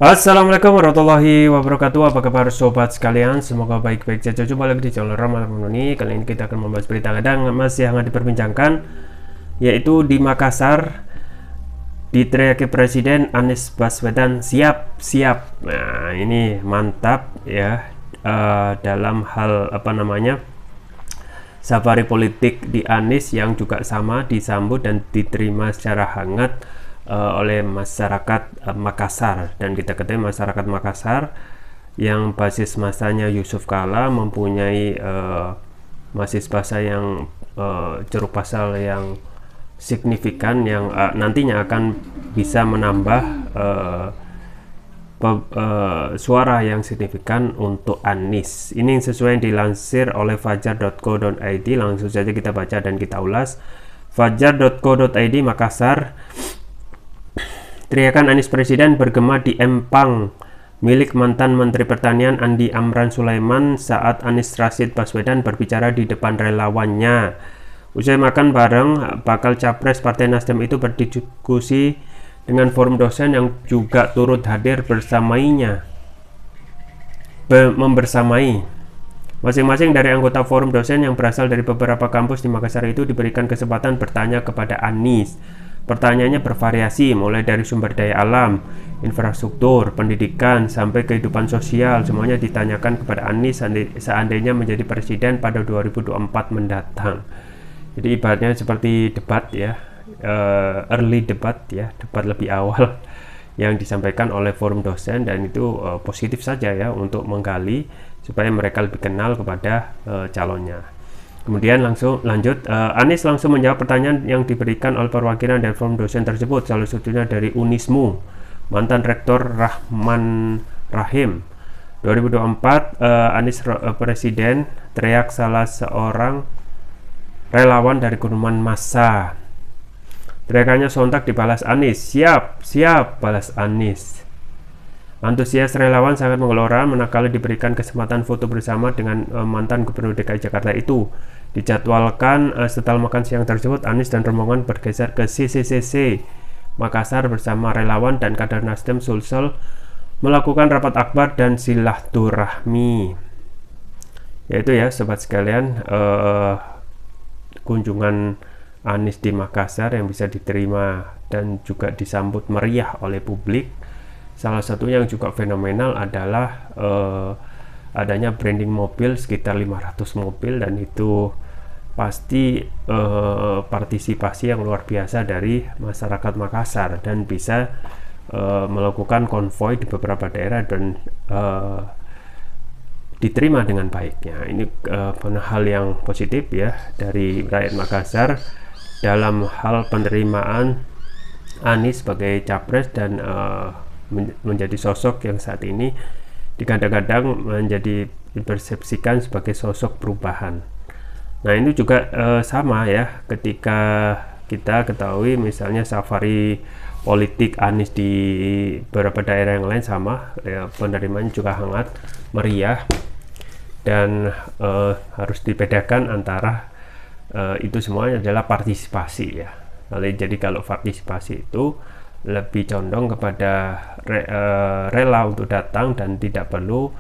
Assalamualaikum warahmatullahi wabarakatuh. Apa kabar sobat sekalian? Semoga baik-baik saja. Jumpa lagi di channel Ramadan Menuni. Kali ini kita akan membahas berita kadang masih hangat diperbincangkan, yaitu di Makassar diteriaki Presiden Anies Baswedan siap. Nah, ini mantap ya, dalam hal safari politik di Anies yang juga sama disambut dan diterima secara hangat oleh masyarakat Makassar. Dan kita ketahui masyarakat Makassar yang basis masanya Yusuf Kala mempunyai mahasiswa yang ceruk pasal yang signifikan yang nantinya akan bisa menambah suara yang signifikan untuk Anies. Ini sesuai yang dilansir oleh fajar.co.id. Langsung saja kita baca dan kita ulas. Fajar.co.id Makassar, teriakan Anies Presiden bergema di Empang milik mantan Menteri Pertanian Andi Amran Sulaiman saat Anies Rashid Baswedan berbicara di depan relawannya. Usai makan bareng, bakal capres Partai Nasdem itu berdiskusi dengan forum dosen yang juga turut hadir membersamai. Masing-masing dari anggota forum dosen yang berasal dari beberapa kampus di Makassar itu diberikan kesempatan bertanya kepada Anies. Pertanyaannya bervariasi, mulai dari sumber daya alam, infrastruktur, pendidikan, sampai kehidupan sosial. Semuanya ditanyakan kepada Anies seandainya menjadi presiden pada 2024 mendatang. Jadi ibaratnya seperti debat ya, early debat ya, debat lebih awal yang disampaikan oleh forum dosen, dan itu positif saja ya untuk menggali supaya mereka lebih kenal kepada calonnya. Kemudian lanjut, Anies langsung menjawab pertanyaan yang diberikan oleh perwakilan dari forum dosen tersebut, salah satunya dari Unismu, mantan rektor Rahman Rahim. 2024 Anies Presiden, teriak salah seorang relawan dari kerumunan massa. Teriakannya sontak dibalas Anies. Siap, balas Anies. Antusias relawan sangat menggelora manakala diberikan kesempatan foto bersama dengan mantan Gubernur DKI Jakarta itu. Dijadwalkan setelah makan siang tersebut, Anies dan rombongan bergeser ke CCCC Makassar bersama relawan dan kader Nasdem Sulsel melakukan rapat akbar dan silaturahmi. Yaitu ya sobat sekalian, kunjungan Anies di Makassar yang bisa diterima dan juga disambut meriah oleh publik. Salah satu yang juga fenomenal adalah adanya branding mobil, sekitar 500 mobil, dan itu pasti partisipasi yang luar biasa dari masyarakat Makassar dan bisa melakukan konvoi di beberapa daerah dan diterima dengan baiknya. Ini hal yang positif ya dari rakyat Makassar dalam hal penerimaan Anies sebagai capres dan menjadi sosok yang saat ini digadang-gadang menjadi dipersepsikan sebagai sosok perubahan. Nah ini juga sama ya, ketika kita ketahui misalnya safari politik Anies di beberapa daerah yang lain sama ya, penerimaan juga hangat meriah, dan harus dibedakan antara itu semuanya adalah partisipasi ya. Jadi kalau partisipasi itu lebih condong kepada rela untuk datang dan tidak perlu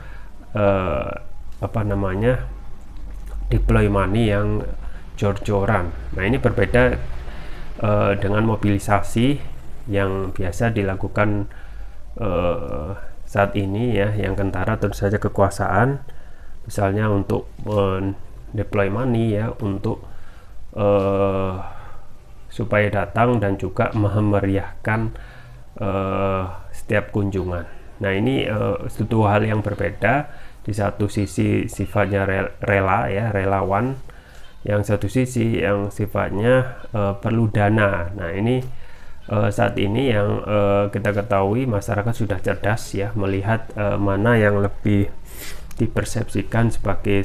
deploy money yang jor-joran. Nah ini berbeda dengan mobilisasi yang biasa dilakukan saat ini ya, yang kentara tentu saja kekuasaan, misalnya untuk deploy money ya, untuk supaya datang dan juga memeriahkan setiap kunjungan. Nah ini suatu hal yang berbeda. Di satu sisi sifatnya rela ya, relawan, yang satu sisi yang sifatnya perlu dana. Nah ini saat ini yang kita ketahui masyarakat sudah cerdas ya, melihat mana yang lebih dipersepsikan sebagai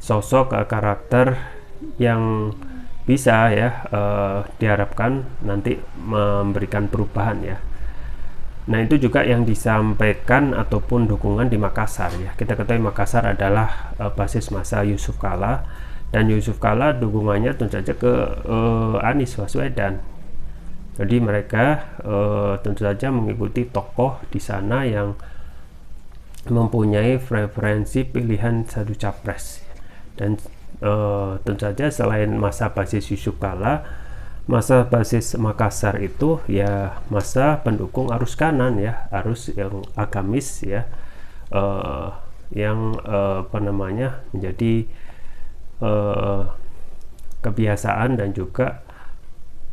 sosok karakter yang bisa ya diharapkan nanti memberikan perubahan ya. Nah itu juga yang disampaikan ataupun dukungan di Makassar ya. Kita ketahui Makassar adalah basis massa Yusuf Kala, dan Yusuf Kala dukungannya tentu saja ke Anies Baswedan. Jadi mereka tentu saja mengikuti tokoh di sana yang mempunyai preferensi pilihan satu capres. Dan tentu saja selain masa basis Yusuf Kalla, masa basis Makassar itu ya masa pendukung arus kanan ya, arus yang agamis ya, yang menjadi kebiasaan dan juga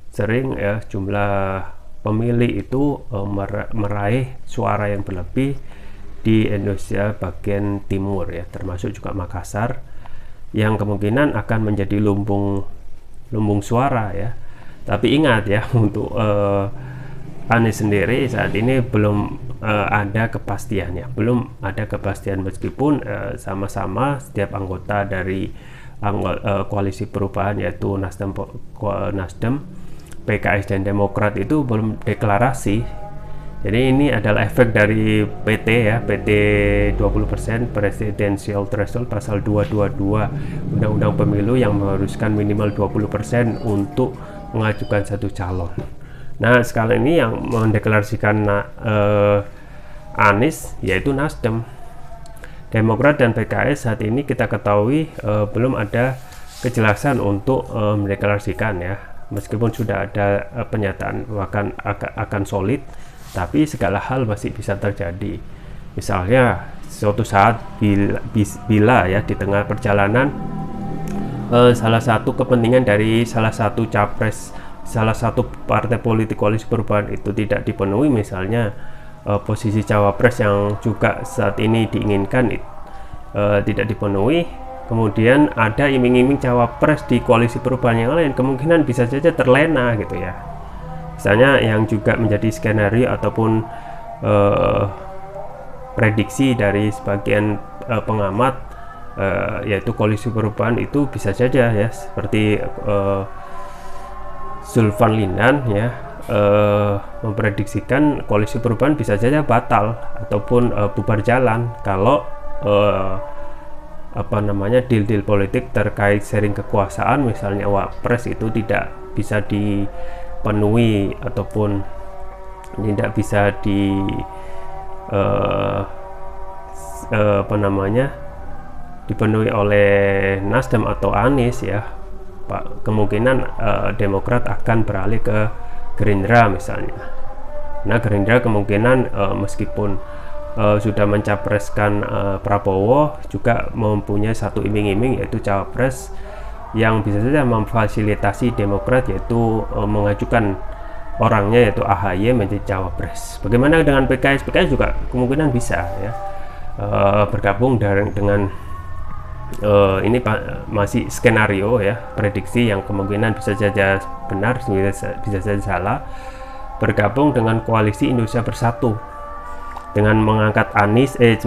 sering ya jumlah pemilih itu meraih suara yang berlebih di Indonesia bagian timur ya, termasuk juga Makassar yang kemungkinan akan menjadi lumbung suara ya. Tapi ingat ya, untuk Anies sendiri saat ini belum ada kepastiannya, belum ada kepastian meskipun sama-sama setiap anggota dari koalisi perubahan yaitu Nasdem, PKS dan Demokrat itu belum deklarasi. Jadi ini adalah efek dari PT ya, PT 20% Presidential Threshold pasal 222 Undang-Undang Pemilu yang mengharuskan minimal 20% untuk mengajukan satu calon. Nah, sekali ini yang mendeklarasikan Anies yaitu Nasdem. Demokrat dan PKS saat ini kita ketahui belum ada kejelasan untuk mendeklarasikan ya. Meskipun sudah ada pernyataan akan solid, tapi segala hal masih bisa terjadi. Misalnya suatu saat bila ya di tengah perjalanan salah satu kepentingan dari salah satu capres, salah satu partai politik koalisi perubahan itu tidak dipenuhi, misalnya posisi cawapres yang juga saat ini diinginkan tidak dipenuhi, kemudian ada iming-iming cawapres di koalisi perubahan yang lain, kemungkinan bisa saja terlena gitu ya. Misalnya yang juga menjadi skenario ataupun prediksi dari sebagian pengamat yaitu koalisi perubahan itu bisa saja ya seperti Zulfan Lindan ya memprediksikan koalisi perubahan bisa saja batal ataupun bubar jalan kalau deal-deal politik terkait sharing kekuasaan misalnya wapres itu tidak bisa dipenuhi ataupun tidak bisa dipenuhi oleh Nasdem atau Anies ya, Pak, kemungkinan Demokrat akan beralih ke Gerindra misalnya. Nah, Gerindra kemungkinan meskipun sudah mencapreskan Prabowo juga mempunyai satu iming-iming yaitu cawapres yang bisa saja memfasilitasi Demokrat yaitu mengajukan orangnya yaitu AHY menjadi cawapres. Bagaimana dengan PKS? PKS juga kemungkinan bisa ya bergabung dengan ini masih skenario ya, prediksi yang kemungkinan bisa saja benar, bisa saja salah, bergabung dengan koalisi Indonesia Bersatu dengan mengangkat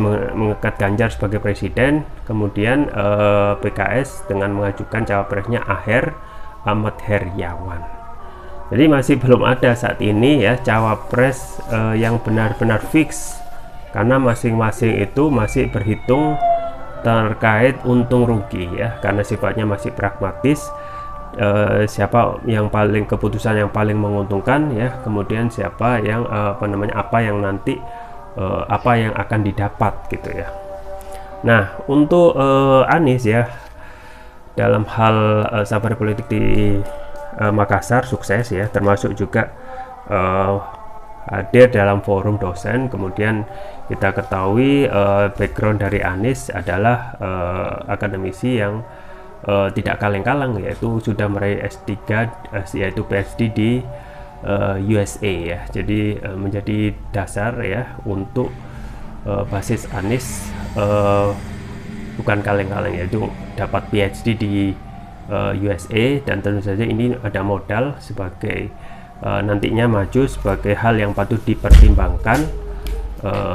mengangkat Ganjar sebagai presiden, kemudian PKS dengan mengajukan cawapresnya Ahmad Heriawan. Jadi masih belum ada saat ini ya cawapres yang benar-benar fix, karena masing-masing itu masih berhitung terkait untung rugi ya, karena sifatnya masih pragmatis. Siapa yang paling keputusan yang paling menguntungkan ya, kemudian siapa yang apa yang akan didapat gitu ya. Nah, untuk Anies ya dalam hal safari politik di Makassar sukses ya, termasuk juga hadir dalam forum dosen. Kemudian kita ketahui background dari Anies adalah akademisi yang tidak kaleng-kaleng, yaitu sudah meraih S3 yaitu PhD di USA ya. Jadi menjadi dasar ya untuk basis Anies bukan kaleng-kaleng, yaitu dapat PhD di USA, dan tentu saja ini ada modal sebagai nantinya maju sebagai hal yang patut dipertimbangkan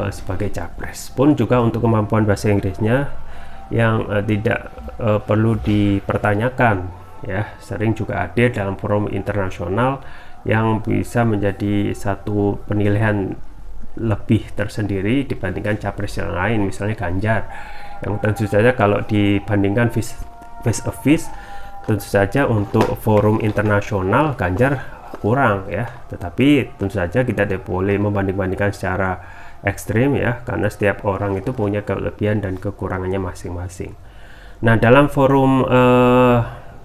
sebagai capres. Pun juga untuk kemampuan bahasa Inggrisnya yang tidak perlu dipertanyakan ya, sering juga hadir dalam forum internasional yang bisa menjadi satu penilaian lebih tersendiri dibandingkan capres yang lain, misalnya Ganjar, yang tentu saja kalau dibandingkan face to face, tentu saja untuk forum internasional Ganjar kurang ya, tetapi tentu saja kita tidak boleh membanding-bandingkan secara ekstrim ya, karena setiap orang itu punya kelebihan dan kekurangannya masing-masing. Nah, dalam forum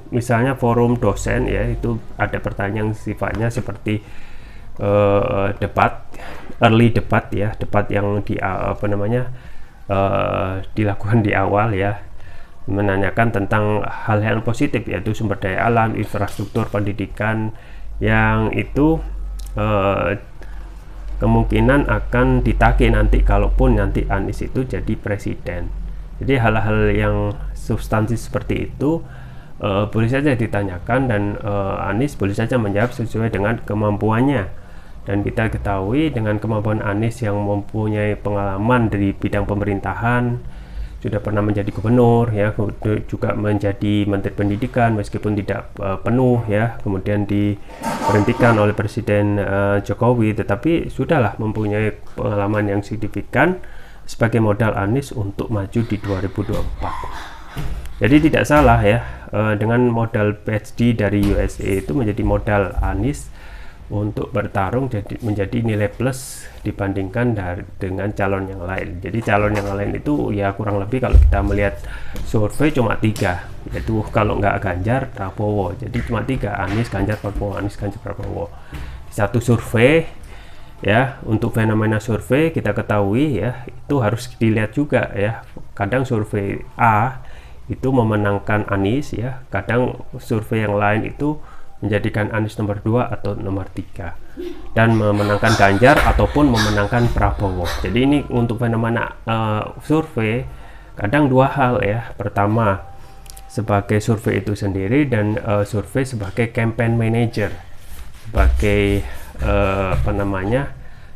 misalnya forum dosen ya, itu ada pertanyaan sifatnya seperti debat, early debat ya, debat yang dilakukan di awal ya, menanyakan tentang hal-hal positif, yaitu sumber daya alam, infrastruktur, pendidikan, yang itu kemungkinan akan ditagih nanti kalaupun nanti Anies itu jadi presiden. Jadi hal-hal yang substansi seperti itu boleh saja ditanyakan, dan Anies boleh saja menjawab sesuai dengan kemampuannya. Dan kita ketahui dengan kemampuan Anies yang mempunyai pengalaman dari bidang pemerintahan, sudah pernah menjadi gubernur ya, juga menjadi menteri pendidikan meskipun tidak penuh ya, kemudian diberhentikan oleh Presiden Jokowi, tetapi sudahlah mempunyai pengalaman yang signifikan sebagai modal Anies untuk maju di 2024. Jadi tidak salah ya, dengan modal PhD dari USA itu menjadi modal Anies untuk bertarung, menjadi nilai plus dibandingkan dengan calon yang lain. Jadi calon yang lain itu ya kurang lebih kalau kita melihat survei cuma 3, yaitu kalau nggak Ganjar, Prabowo. Jadi cuma 3, Anies, Ganjar, Prabowo, Anies, Ganjar, Prabowo. Satu survei ya, untuk fenomena survei kita ketahui ya, itu harus dilihat juga ya. Kadang survei A itu memenangkan Anies ya, kadang survei yang lain itu menjadikan Anies nomor 2 atau nomor 3, dan memenangkan Ganjar ataupun memenangkan Prabowo. Jadi ini untuk fenomena survei kadang dua hal ya. Pertama, sebagai survei itu sendiri, dan survei sebagai campaign manager, sebagai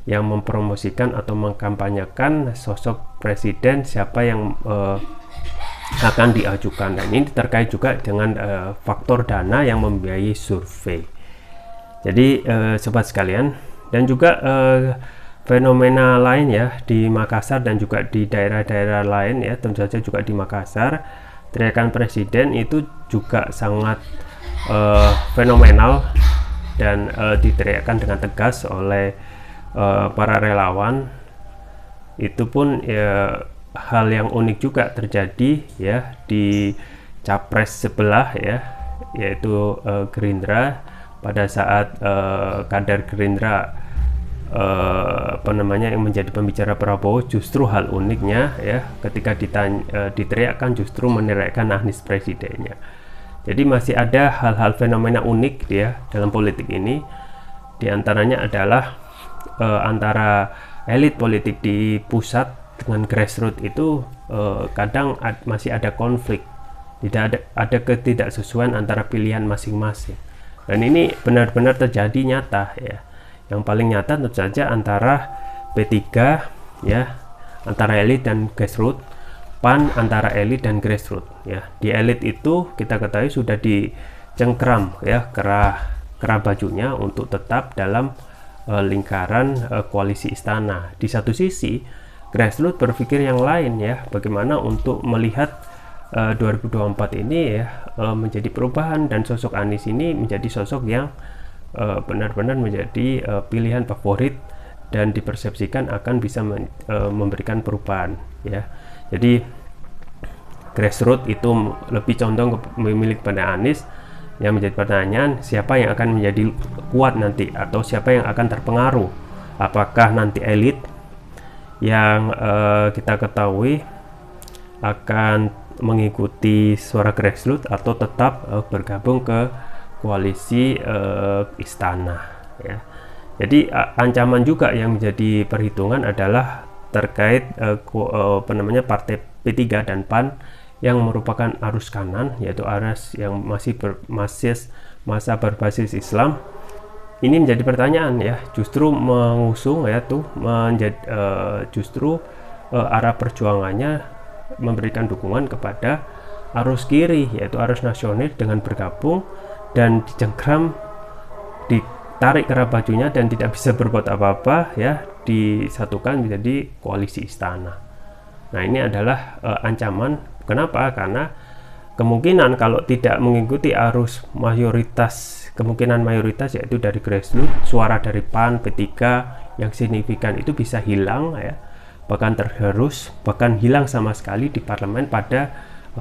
yang mempromosikan atau mengkampanyekan sosok presiden siapa yang akan diajukan. Dan ini terkait juga dengan faktor dana yang membiayai survei. Jadi sobat sekalian, dan juga fenomena lain ya di Makassar dan juga di daerah-daerah lain ya, tentu saja juga di Makassar, teriakan presiden itu juga sangat fenomenal dan diteriakkan dengan tegas oleh para relawan. Itu pun ya hal yang unik juga terjadi ya di capres sebelah ya, yaitu Gerindra. Pada saat kader Gerindra yang menjadi pembicara Prabowo, justru hal uniknya ya, ketika diteriakkan justru meneriakkan Anies presidennya. Jadi masih ada hal-hal fenomena unik ya dalam politik ini. Di antaranya adalah antara elit politik di pusat dengan grassroots itu kadang masih ada konflik, tidak ada ketidaksesuaian antara pilihan masing-masing, dan ini benar-benar terjadi nyata ya. Yang paling nyata tentu saja antara P3 ya, antara elit dan grassroots, PAN antara elit dan grassroots ya. Di elit itu kita ketahui sudah dicengkram ya kerah bajunya untuk tetap dalam lingkaran koalisi istana. Di satu sisi grassroots berpikir yang lain ya, bagaimana untuk melihat 2024 ini ya menjadi perubahan, dan sosok Anies ini menjadi sosok yang benar-benar menjadi pilihan favorit dan dipersepsikan akan bisa memberikan perubahan ya. Jadi grassroots itu lebih condong memilih pada Anies. Yang menjadi pertanyaan, siapa yang akan menjadi kuat nanti, atau siapa yang akan terpengaruh? Apakah nanti elit yang kita ketahui akan mengikuti suara grassroots, atau tetap bergabung ke koalisi istana ya. Jadi ancaman juga yang menjadi perhitungan adalah terkait partai P3 dan PAN yang merupakan arus kanan, yaitu arus yang masih masa berbasis Islam. Ini menjadi pertanyaan ya, justru mengusung ya justru arah perjuangannya memberikan dukungan kepada arus kiri, yaitu arus nasionalis, dengan bergabung dan dicengkram, ditarik kerah bajunya dan tidak bisa berbuat apa-apa ya, disatukan menjadi koalisi istana. Nah, ini adalah ancaman. Kenapa? Karena kemungkinan kalau tidak mengikuti arus mayoritas, kemungkinan mayoritas yaitu dari grassroots, suara dari PAN, P3 yang signifikan itu bisa hilang ya, bahkan tergerus, bahkan hilang sama sekali di parlemen pada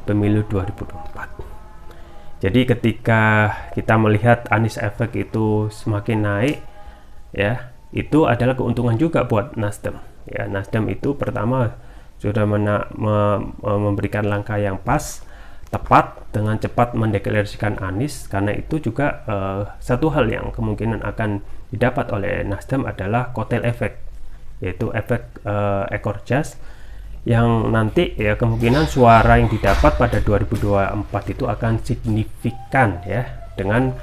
pemilu 2024. Jadi ketika kita melihat Anies Effect itu semakin naik ya, itu adalah keuntungan juga buat Nasdem ya. Nasdem itu pertama sudah memberikan langkah yang pas, tepat, dengan cepat mendeklarasikan Anies, karena itu juga satu hal yang kemungkinan akan didapat oleh Nasdem adalah kotel efek, yaitu efek ekor jas, yang nanti ya kemungkinan suara yang didapat pada 2024 itu akan signifikan ya, dengan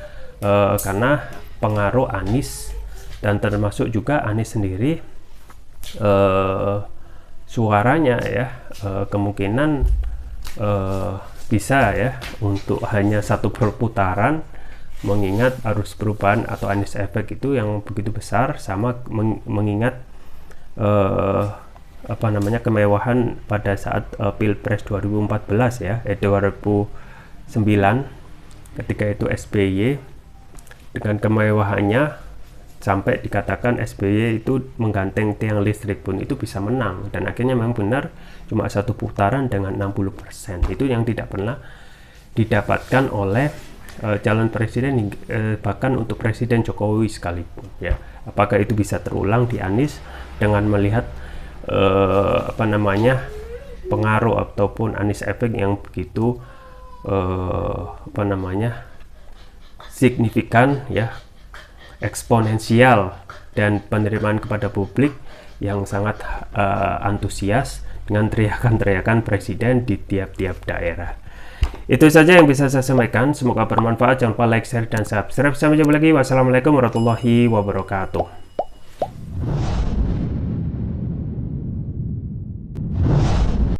karena pengaruh Anies, dan termasuk juga Anies sendiri suaranya ya kemungkinan bisa ya untuk hanya satu perputaran, mengingat arus perubahan atau Anies Effect itu yang begitu besar, sama mengingat kemewahan pada saat Pilpres 2014 ya, 2009 ketika itu SBY dengan kemewahannya sampai dikatakan SBY itu mengganteng tiang listrik pun itu bisa menang, dan akhirnya memang benar cuma satu putaran dengan 60%. Itu yang tidak pernah didapatkan oleh calon presiden, bahkan untuk Presiden Jokowi sekalipun ya. Apakah itu bisa terulang di Anies dengan melihat pengaruh ataupun Anies Effect yang begitu signifikan ya, eksponensial, dan penerimaan kepada publik yang sangat antusias dengan teriakan-teriakan presiden di tiap-tiap daerah. Itu saja yang bisa saya sampaikan, semoga bermanfaat. Jangan lupa like, share, dan subscribe. Sampai jumpa lagi. Wassalamualaikum warahmatullahi wabarakatuh.